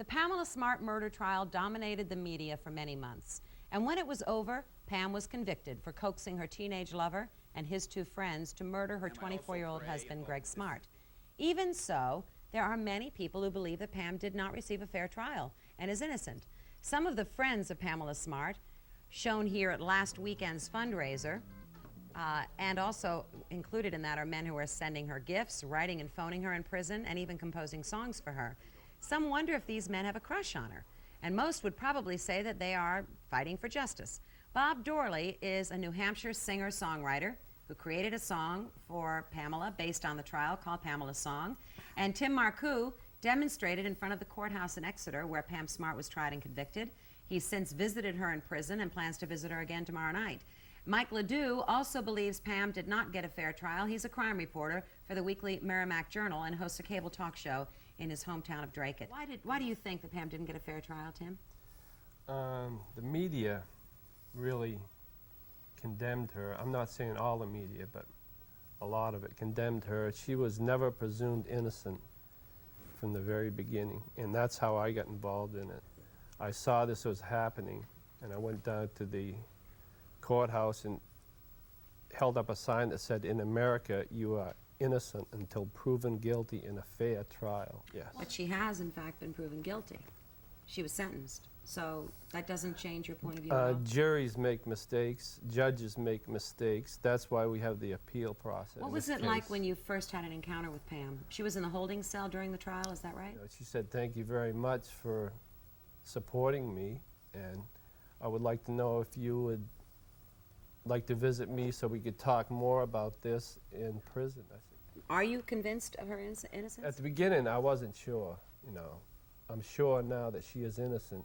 The Pamela Smart murder trial dominated the media for many months. And when it was over, Pam was convicted for coaxing her teenage lover and his two friends to murder her 24-year-old husband, Gregg Smart. Even so, there are many people who believe that Pam did not receive a fair trial and is innocent. Some of the friends of Pamela Smart, shown here at last weekend's fundraiser, and also included in that are men who are sending her gifts, writing and phoning her in prison, and even composing songs for her. Some wonder if these men have a crush on her, and most would probably say that they are fighting for justice. Bob Dorley is a New Hampshire singer-songwriter who created a song for Pamela based on the trial called Pamela's Song, and Tim Marcoux demonstrated in front of the courthouse in Exeter where Pam Smart was tried and convicted. He's since visited her in prison and plans to visit her again tomorrow night. Mike Ledoux also believes Pam did not get a fair trial. He's a crime reporter for the weekly Merrimack Journal and hosts a cable talk show in his hometown of Dracut. Why do you think that Pam didn't get a fair trial, Tim? The media really condemned her. I'm not saying all the media, but a lot of it condemned her. She was never presumed innocent from the very beginning, and that's how I got involved in it. I saw this was happening, and I went down to the courthouse and held up a sign that said, "In America, you are innocent until proven guilty in a fair trial." Yes. But she has, in fact, been proven guilty. She was sentenced. So that doesn't change your point of view at all? Juries make mistakes. Judges make mistakes. That's why we have the appeal process. What was it like when you first had an encounter with Pam? She was in the holding cell during the trial, is that right? She said, "Thank you very much for supporting me, and I would like to know if you would like to visit me so we could talk more about this in prison." I said, are you convinced of her innocence? at the beginning, I wasn't sure. You know, I'm sure now that she is innocent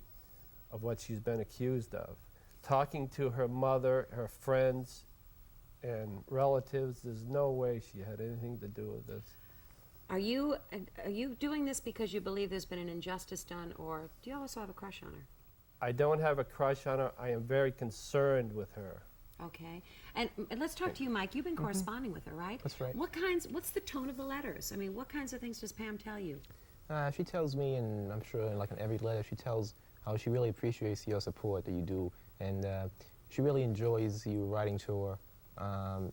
of what she's been accused of. Talking to her mother, her friends, and relatives, there's no way she had anything to do with this. Are you doing this because you believe there's been an injustice done, or do you also have a crush on her? I don't have a crush on her. I am very concerned with her. Okay. And let's talk to you, Mike. You've been corresponding with her, right? That's right. What's the tone of the letters? I mean, what kinds of things does Pam tell you? She tells me, and I'm sure like in every letter, she tells how she really appreciates your support that you do, and she really enjoys you writing to her.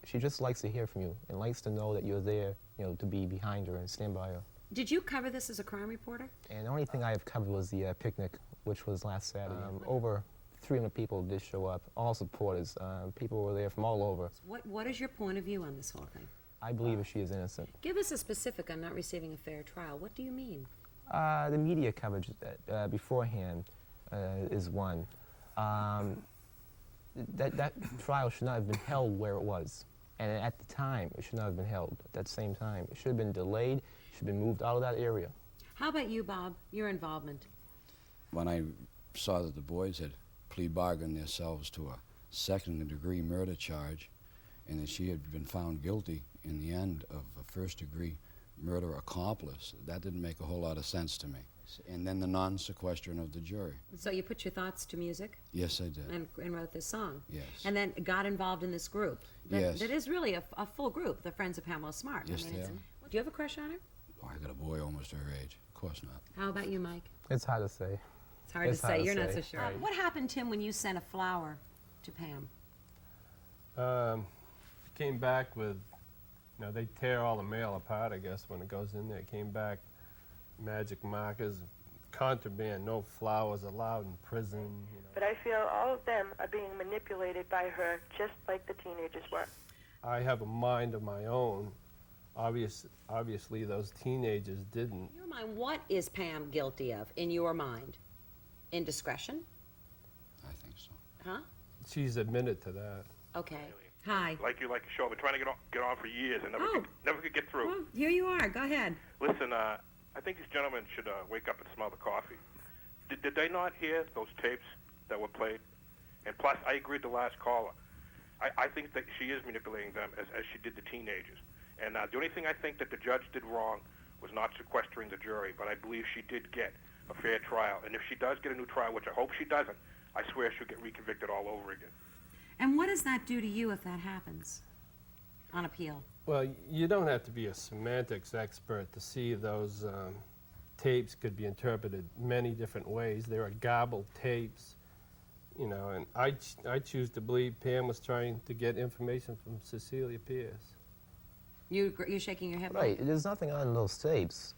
She just likes to hear from you and likes to know that you're there, you know, to be behind her and stand by her. Did you cover this as a crime reporter? And the only thing I have covered was the picnic, which was last Saturday. Over 300 people did show up, all supporters. People were there from all over. What is your point of view on this whole thing? I believe that she is innocent. Give us a specific on not receiving a fair trial. What do you mean? The media coverage beforehand is one. That trial should not have been held where it was. And at the time, it should not have been held at that same time. It should have been delayed, should have been moved out of that area. How about you, Bob, your involvement? When I saw that the boys had plea bargained themselves to a second-degree murder charge, and that she had been found guilty in the end of a first-degree murder accomplice, that didn't make a whole lot of sense to me. And then the non-sequestering of the jury. So you put your thoughts to music? Yes, I did. And wrote this song? Yes. And then got involved in this group? Yes. That is really a full group, the Friends of Pamela Smart. Yes, they are. Do you have a crush on her? Oh, I got a boy almost her age. Of course not. How about you, Mike? It's hard to say. It's hard to say. You're not so sure. Right. What happened, Tim, when you sent a flower to Pam? Came back with, you know, they tear all the mail apart, I guess, when it goes in there. It came back magic markers, contraband, no flowers allowed in prison. You know. But I feel all of them are being manipulated by her, just like the teenagers were. I have a mind of my own. Obviously, those teenagers didn't. In your mind, what is Pam guilty of, in your mind? Indiscretion? I think so. Huh? She's admitted to that. Okay. Hi. Like you show. I've been trying to get on for years and never could get through. Well, here you are. Go ahead. Listen, I think these gentlemen should wake up and smell the coffee. Did they not hear those tapes that were played? And plus, I agree with the last caller. I think that she is manipulating them as she did the teenagers. And the only thing I think that the judge did wrong was not sequestering the jury, but I believe she did get a fair trial. And if she does get a new trial, which I hope she doesn't, I swear she'll get reconvicted all over again. And what does that do to you if that happens on appeal? Well, you don't have to be a semantics expert to see those tapes could be interpreted many different ways. There are garbled tapes, you know, and I choose to believe Pam was trying to get information from Cecilia Pierce. You're shaking your head. Right. There's nothing on those tapes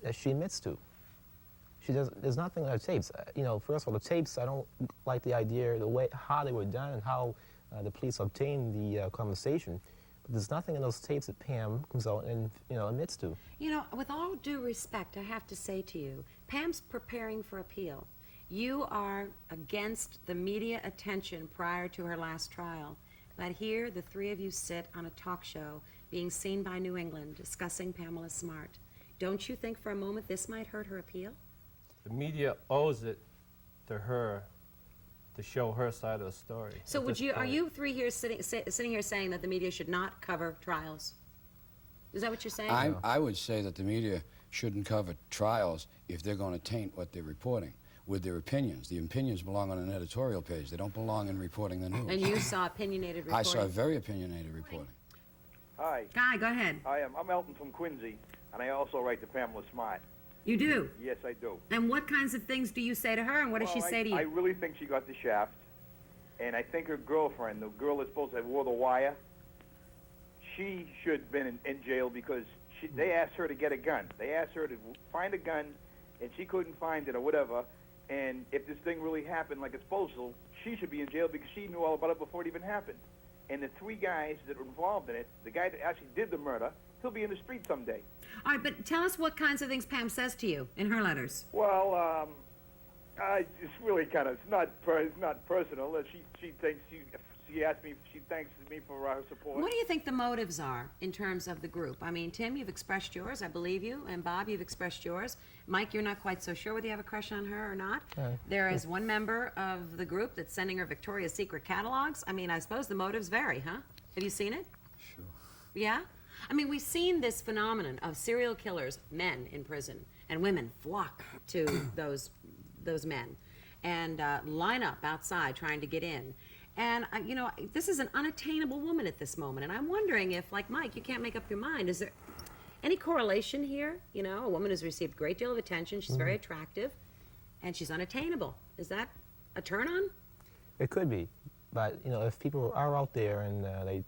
that she admits to. There's nothing on the tapes. You know, first of all, the tapes, I don't like the idea, the way, how they were done and how the police obtained the conversation. But there's nothing in those tapes that Pam comes out and, you know, admits to. You know, with all due respect, I have to say to you, Pam's preparing for appeal. You are against the media attention prior to her last trial. But here, the three of you sit on a talk show being seen by New England discussing Pamela Smart. Don't you think for a moment this might hurt her appeal? The media owes it to her to show her side of the story. So at would this you, are point. you three here sitting here saying that the media should not cover trials? Is that what you're saying? I would say that the media shouldn't cover trials if they're going to taint what they're reporting with their opinions. The opinions belong on an editorial page. They don't belong in reporting the news. And you saw opinionated reporting. I saw very opinionated reporting. Hi, Guy, go ahead. I'm Elton from Quincy, and I also write to Pamela Smart. You do? Yes, I do. And what kinds of things do you say to her, and what does she say to you? I really think she got the shaft, and I think her girlfriend, the girl that's supposed to have wore the wire, she should have been in jail because they asked her to get a gun. They asked her to find a gun, and she couldn't find it or whatever. And if this thing really happened like it's supposed to, she should be in jail because she knew all about it before it even happened. And the three guys that were involved in it, the guy that actually did the murder, he'll be in the street someday. All right, but tell us what kinds of things Pam says to you in her letters. Well, it's really kind of, it's not personal. She thinks, she asked me, she thanks me for her support. What do you think the motives are in terms of the group? I mean, Tim, you've expressed yours, I believe you, and Bob, you've expressed yours. Mike, you're not quite so sure whether you have a crush on her or not. There is one member of the group that's sending her Victoria's Secret catalogs. I mean, I suppose the motives vary, huh? Have you seen it? Sure. Yeah? I mean, we've seen this phenomenon of serial killers, men in prison, and women flock to those men and line up outside trying to get in. And, you know, this is an unattainable woman at this moment. And I'm wondering if, like Mike, you can't make up your mind. Is there any correlation here? You know, a woman who's received a great deal of attention. She's very attractive. And she's unattainable. Is that a turn on? It could be. But, you know, if people are out there and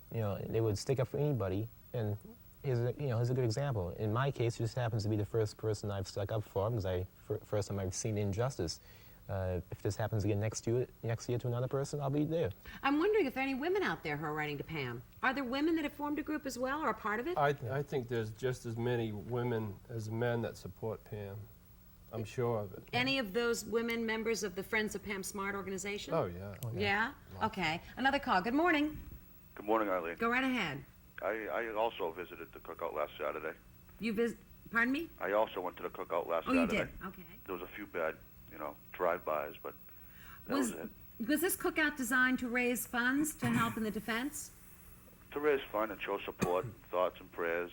they would stick up for anybody, and here's a good example. In my case, it just happens to be the first person I've stuck up for because first time I've seen injustice. If this happens again next year to another person, I'll be there. I'm wondering if there are any women out there who are writing to Pam. Are there women that have formed a group as well or are part of it? I think there's just as many women as men that support Pam. I'm sure of it. Any of those women members of the Friends of Pam Smart organization? Oh, yeah. Yeah? Okay. Another call. Good morning. Good morning, Eileen. Go right ahead. I also visited the cookout last Saturday. Pardon me? I also went to the cookout last Oh, Saturday. you did? Okay. There was a few bad, drive-bys, but that was it. Was this cookout designed to raise funds to help in the defense? To raise fund and show support, thoughts and prayers.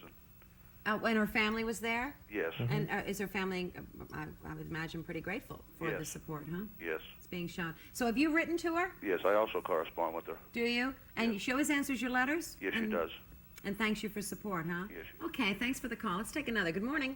And her family was there? Yes. And is her family, I would imagine, pretty grateful for the support, huh? Yes. It's being shown. So have you written to her? Yes, I also correspond with her. Do you? And she always answers your letters? Yes, she does. And thanks you for support, huh? Yes. Okay, thanks for the call. Let's take another. Good morning.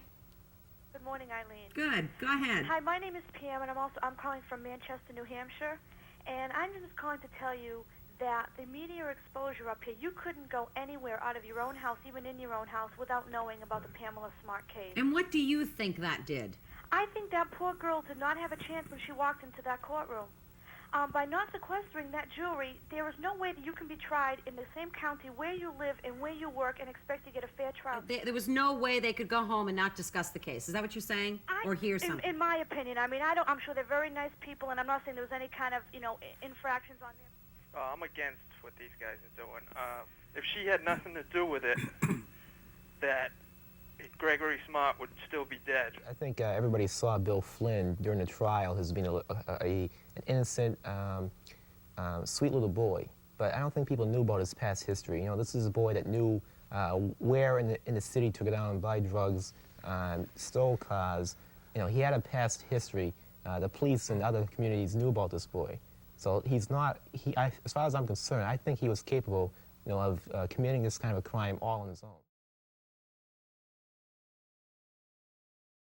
Good morning, Eileen. Good. Go ahead. Hi, my name is Pam, and I'm calling from Manchester, New Hampshire, and I'm just calling to tell you that the media exposure up here, you couldn't go anywhere out of your own house, even in your own house, without knowing about the Pamela Smart case. And what do you think that did? I think that poor girl did not have a chance when she walked into that courtroom. By not sequestering that jewelry, there is no way that you can be tried in the same county where you live and where you work and expect to get a fair trial. There was no way they could go home and not discuss the case. Is that what you're saying? Or hear something? In my opinion. I mean, I'm sure they're very nice people, and I'm not saying there was any kind of, infractions on them. I'm against what these guys are doing. If she had nothing to do with it, that Greggory Smart would still be dead. I think everybody saw Bill Flynn during the trial as being an innocent, sweet little boy. But I don't think people knew about his past history. You know, this is a boy that knew where in the city to go down and buy drugs, stole cars. You know, he had a past history. The police and other communities knew about this boy. So he's not, as far as I'm concerned, I think he was capable, of committing this kind of a crime all on his own.